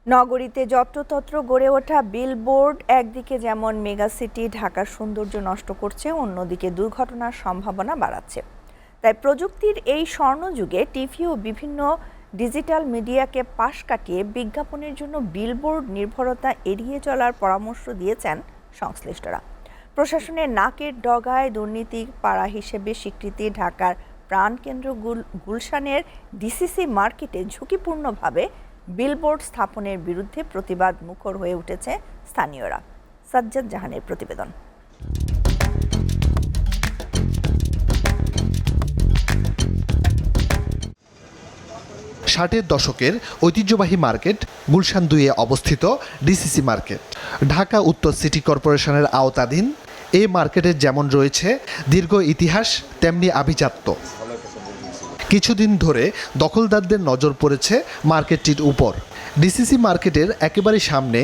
নগরীতে যত্রতত্র গড়ে ওঠা বিলবোর্ড একদিকে যেমন মেগাসিটি ঢাকার সৌন্দর্য নষ্ট করছে, অন্যদিকে দুর্ঘটনার সম্ভাবনা বাড়াচ্ছে। তাই প্রযুক্তির এই স্বর্ণযুগে টিভি ও বিভিন্ন ডিজিটাল মিডিয়াকে পাশ কাটিয়ে বিজ্ঞাপনের জন্য বিলবোর্ড নির্ভরতা এড়িয়ে চলার পরামর্শ দিয়েছেন সংশ্লিষ্টরা। প্রশাসনের নাকের ডগায় দুর্নীতি পাড়া হিসেবে স্বীকৃতি ঢাকার প্রাণকেন্দ্র গুলশানের ডিসিসি মার্কেটে ঝুঁকিপূর্ণভাবে বিলবোর্ড স্থাপনের বিরুদ্ধে প্রতিবাদ মুখর হয়ে উঠেছে স্থানীয়রা। সাজ্জাদ জাহানের প্রতিবেদন। ষাটের দশকের ঐতিহ্যবাহী মার্কেট গুলশান 2-এ অবস্থিত ডিসিসি মার্কেট ঢাকা উত্তর সিটি কর্পোরেশনের আওতাধীন। এই মার্কেটের যেমন রয়েছে দীর্ঘ ইতিহাস, তেমনি আভিজাত্য। কিছুদিন ধরে দখলদারদের নজর পড়েছে মার্কেটটির উপর। ডিসিসি মার্কেটের একেবারে সামনে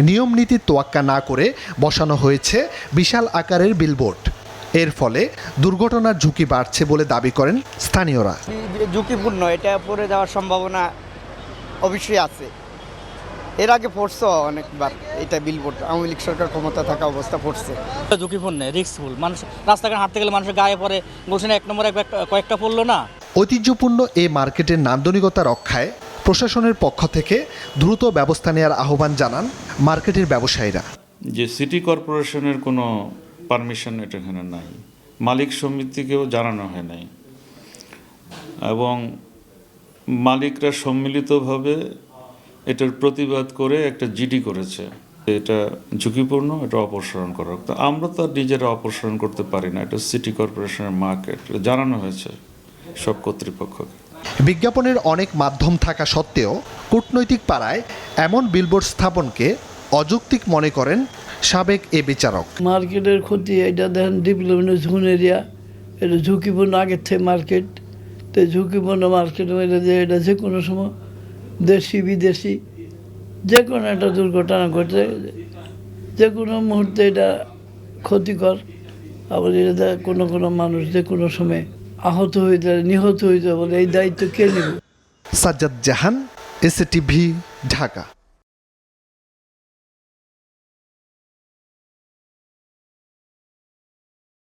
নিয়ম নীতি তোয়াক্কা না করে বসানো হয়েছে বিশাল আকারের বিলবোর্ড। এর ফলে দুর্ঘটনার ঝুঁকি বাড়ছে বলে দাবি করেন স্থানীয়রা। ঝুঁকিপূর্ণ, এটা পড়ে যাওয়ার সম্ভাবনা অবশ্যই আছে। এর আগে পড়ছে অনেকবার এটা বিলবোর্ড, আওয়ামী লীগ সরকার ক্ষমতা থাকা অবস্থা পড়ছে। ঝুঁকিপূর্ণ, রিস্কফুল। মানুষ রাস্তাঘাট হাঁটতে গেলে মানুষের গায়ে পড়ে। গুলশানে 1 নম্বরে কয়েকটা পড়লো না। ঐতিহ্যপূর্ণ এই মার্কেটের নান্দনিকতা রক্ষায় প্রশাসনের পক্ষ থেকে দ্রুত ব্যবস্থা নেওয়ার আহ্বান জানান মার্কেটের ব্যবসায়ীরা। যে সিটি কর্পোরেশনের কোনো পারমিশন এটা এখানে নাই, মালিক সমিতিকেও জানানো হয় নাই, এবং মালিকরা সম্মিলিতভাবে এটার প্রতিবাদ করে একটা জিডি করেছে। এটা ঝুঁকিপূর্ণ, এটা অপসারণ করা। তো আমরা তো নিজেরা অপসারণ করতে পারি না, এটা সিটি কর্পোরেশনের মার্কেট, জানানো হয়েছে সব কর্তৃপক্ষকে। বিজ্ঞাপনের অনেক মাধ্যম থাকা সত্ত্বেও কূটনৈতিক পাড়ায় এমন বিলবোর্ড স্থাপনকে অযৌক্তিক মনে করেন সাবেক এ বিচারক। মার্কেটের ক্ষতি, এটা দেখেন ডেভেলপমেন্টের জোন এরিয়া, এটা ঝুঁকিপূর্ণ আগের থেকে মার্কেট। তো ঝুঁকিপূর্ণ মার্কেট হইলে যে এটা যে কোনো সময় দেশি বিদেশি যে কোনো একটা দুর্ঘটনা ঘটে, যে কোনো মুহূর্তে এটা ক্ষতিকর। আবার এটা কোনো মানুষ যে কোনো সময় আহত হইতে নিহত হইতে বলে এই দায়িত্ব কে নেবে? সাজ্জাদ জাহান, এসএটিভি, ঢাকা।